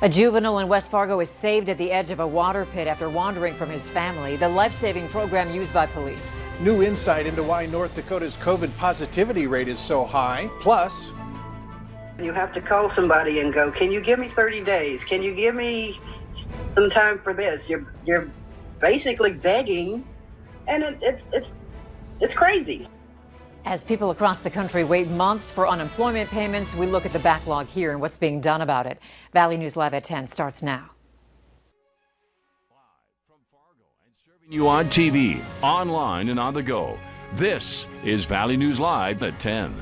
A juvenile in West Fargo is saved at the edge of a water pit after wandering from his family. The life-saving program used by police. New insight into why North Dakota's COVID positivity rate is so high. Plus, you have to call somebody and go, can you give me 30 days? Can you give me some time for this? You're basically begging, and it's crazy. As people across the country wait months for unemployment payments, we look at the backlog here and what's being done about it. Valley News Live at 10 starts now. Live from Fargo and serving you on TV, online, and on the go. This is Valley News Live at 10.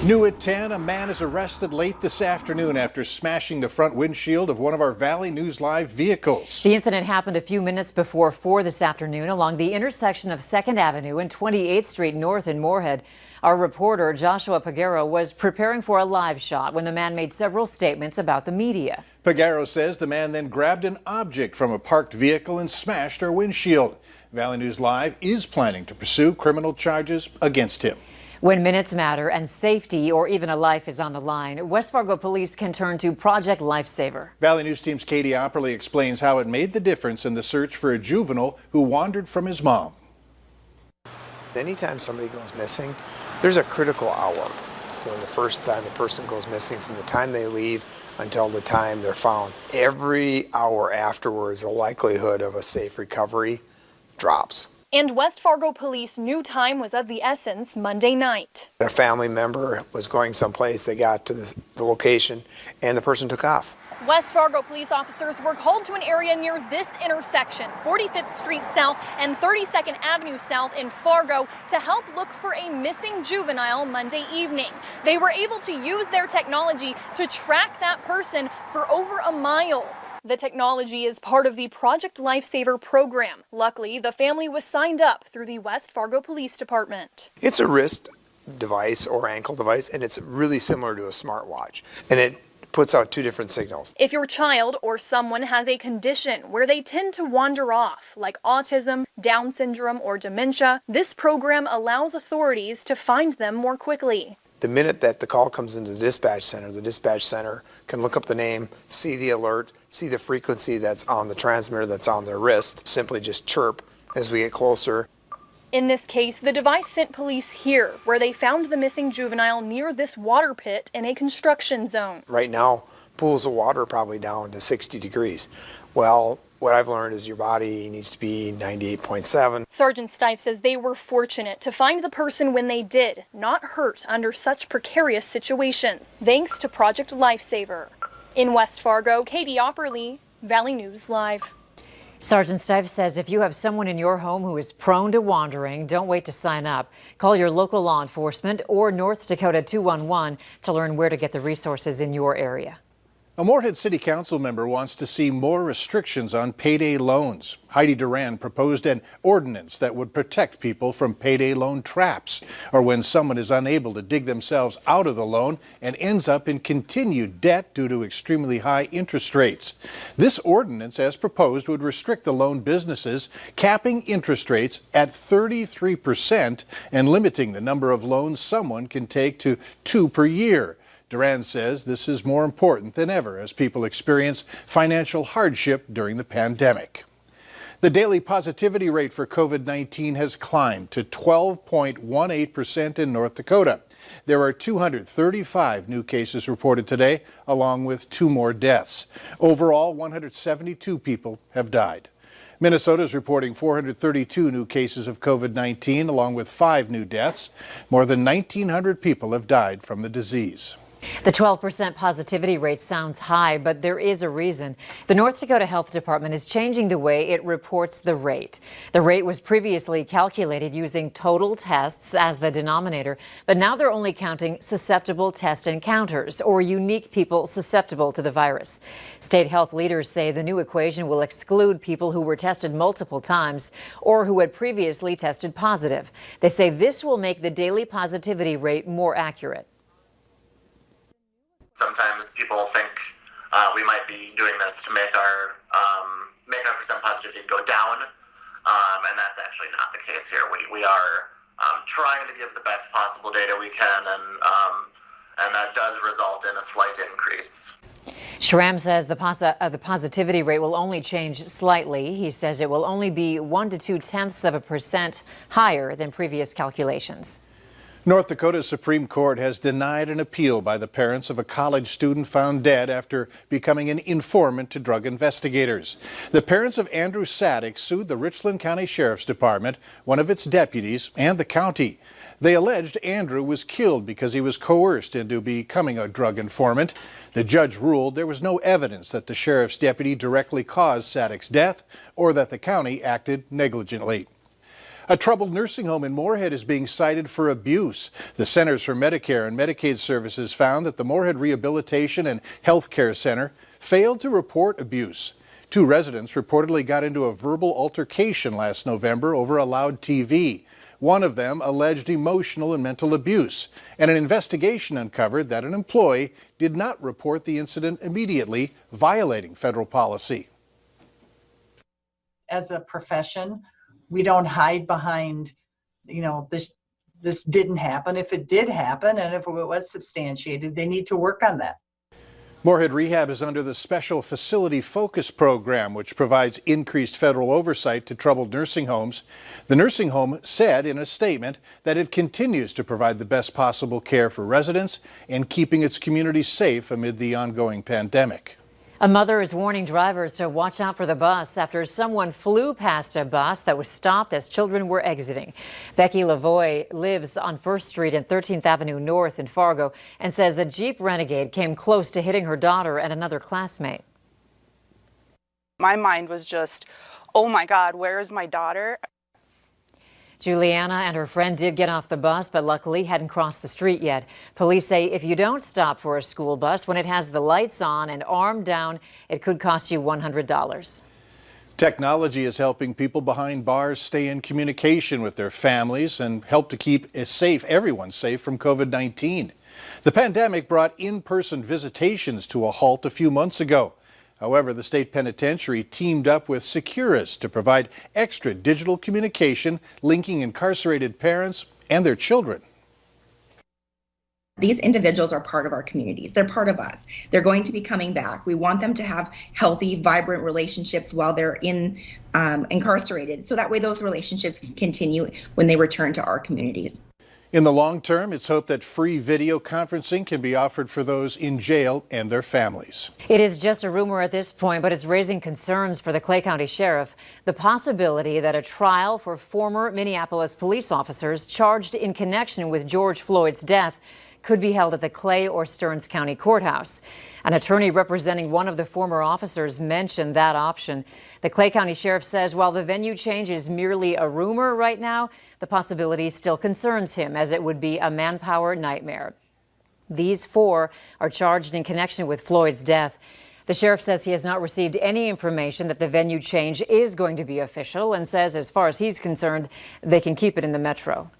new at 10, a man is arrested late this afternoon after smashing the front windshield of one of our Valley News Live vehicles. The incident happened a few minutes before 4 this afternoon along the intersection of 2nd Avenue and 28th Street North in Moorhead. Our reporter, Joshua Pagaro, was preparing for a live shot when the man made several statements about the media. Pagaro says the man then grabbed an object from a parked vehicle and smashed our windshield. Valley News Live is planning to pursue criminal charges against him. When minutes matter and safety or even a life is on the line, West Fargo police can turn to Project Lifesaver. Valley News Team's Katie Opperly explains how it made the difference in the search for a juvenile who wandered from his mom. Anytime somebody goes missing, there's a critical hour when the first time the person goes missing, from the time they leave until the time they're found. Every hour afterwards, the likelihood of a safe recovery drops. And West Fargo police knew time was of the essence Monday night. A family member was going someplace, they got to the location, and the person took off. West Fargo police officers were called to an area near this intersection, 45th Street South and 32nd Avenue South in Fargo, to help look for a missing juvenile Monday evening. They were able to use their technology to track that person for over a mile. The technology is part of the Project Lifesaver program. Luckily, the family was signed up through the West Fargo Police Department. It's a wrist device or ankle device, and it's really similar to a smartwatch. And it puts out two different signals. If your child or someone has a condition where they tend to wander off, like autism, Down syndrome, or dementia, this program allows authorities to find them more quickly. The minute that the call comes into the dispatch center can look up the name, see the alert, see the frequency that's on the transmitter that's on their wrist, simply just chirp as we get closer. In this case, the device sent police here, where they found the missing juvenile near this water pit in a construction zone. Right now, pools of water are probably down to 60 degrees. Well, what I've learned is your body needs to be 98.7. Sergeant Stife says they were fortunate to find the person when they did, not hurt under such precarious situations, thanks to Project Lifesaver. In West Fargo, Katie Opperly, Valley News Live. Sergeant Stife says if you have someone in your home who is prone to wandering, don't wait to sign up. Call your local law enforcement or North Dakota 211 to learn where to get the resources in your area. A Moorhead City Council member wants to see more restrictions on payday loans. Heidi Duran proposed an ordinance that would protect people from payday loan traps, or when someone is unable to dig themselves out of the loan and ends up in continued debt due to extremely high interest rates. This ordinance, as proposed, would restrict the loan businesses, capping interest rates at 33% and limiting the number of loans someone can take to 2 per year. Duran says this is more important than ever as people experience financial hardship during the pandemic. The daily positivity rate for COVID-19 has climbed to 12.18% in North Dakota. There are 235 new cases reported today, along with 2 more deaths. Overall, 172 people have died. Minnesota is reporting 432 new cases of COVID-19, along with 5 new deaths. More than 1,900 people have died from the disease. The 12% positivity rate sounds high, but there is a reason. The North Dakota Health Department is changing the way it reports the rate. The rate was previously calculated using total tests as the denominator, but now they're only counting susceptible test encounters, or unique people susceptible to the virus. State health leaders say the new equation will exclude people who were tested multiple times or who had previously tested positive. They say this will make the daily positivity rate more accurate. Sometimes people think we might be doing this to make our percent positivity go down, and that's actually not the case here. We are trying to give the best possible data we can, and that does result in a slight increase. Schramm says the positivity rate will only change slightly. He says it will only be 1 to 0.2% higher than previous calculations. North Dakota's Supreme Court has denied an appeal by the parents of a college student found dead after becoming an informant to drug investigators. The parents of Andrew Sadek sued the Richland County Sheriff's Department, one of its deputies, and the county. They alleged Andrew was killed because he was coerced into becoming a drug informant. The judge ruled there was no evidence that the sheriff's deputy directly caused Sadek's death or that the county acted negligently. A troubled nursing home in Moorhead is being cited for abuse. The Centers for Medicare and Medicaid Services found that the Moorhead Rehabilitation and Health Care Center failed to report abuse. 2 residents reportedly got into a verbal altercation last November over a loud TV. One of them alleged emotional and mental abuse, and an investigation uncovered that an employee did not report the incident immediately, violating federal policy. As a profession, we don't hide behind, this didn't happen. If it did happen and if it was substantiated, they need to work on that. Moorhead Rehab is under the Special Facility Focus Program, which provides increased federal oversight to troubled nursing homes. The nursing home said in a statement that it continues to provide the best possible care for residents and keeping its community safe amid the ongoing pandemic. A mother is warning drivers to watch out for the bus after someone flew past a bus that was stopped as children were exiting. Becky Lavoie lives on 1st Street and 13th Avenue North in Fargo and says a Jeep Renegade came close to hitting her daughter and another classmate. My mind was just, oh my God, where is my daughter? Juliana and her friend did get off the bus, but luckily hadn't crossed the street yet. Police say if you don't stop for a school bus when it has the lights on and armed down, it could cost you $100. Technology is helping people behind bars stay in communication with their families and help to keep everyone safe from COVID-19. The pandemic brought in-person visitations to a halt a few months ago. However, the state penitentiary teamed up with Securus to provide extra digital communication linking incarcerated parents and their children. These individuals are part of our communities. They're part of us. They're going to be coming back. We want them to have healthy, vibrant relationships while they're incarcerated, so that way those relationships can continue when they return to our communities. In the long term, it's hoped that free video conferencing can be offered for those in jail and their families. It is just a rumor at this point, but it's raising concerns for the Clay County Sheriff. The possibility that a trial for former Minneapolis police officers charged in connection with George Floyd's death could be held at the Clay or Stearns County Courthouse. An attorney representing one of the former officers mentioned that option. The Clay County Sheriff says while the venue change is merely a rumor right now, the possibility still concerns him, as it would be a manpower nightmare. These 4 are charged in connection with Floyd's death. The sheriff says he has not received any information that the venue change is going to be official and says as far as he's concerned, they can keep it in the metro.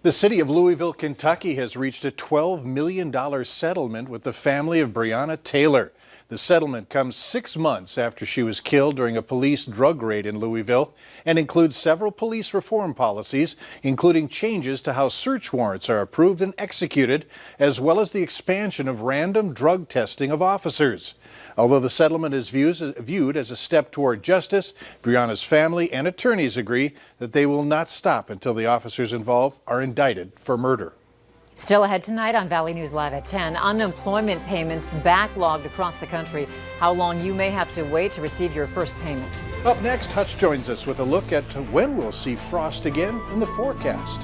The city of Louisville, Kentucky has reached a $12 million settlement with the family of Breonna Taylor. The settlement comes 6 months after she was killed during a police drug raid in Louisville and includes several police reform policies, including changes to how search warrants are approved and executed, as well as the expansion of random drug testing of officers. Although the settlement is viewed as a step toward justice, Breonna's family and attorneys agree that they will not stop until the officers involved are indicted for murder. Still ahead tonight on Valley News Live at 10, unemployment payments backlogged across the country, how long you may have to wait to receive your first payment. Up next, Hutch joins us with a look at when we'll see frost again in the forecast.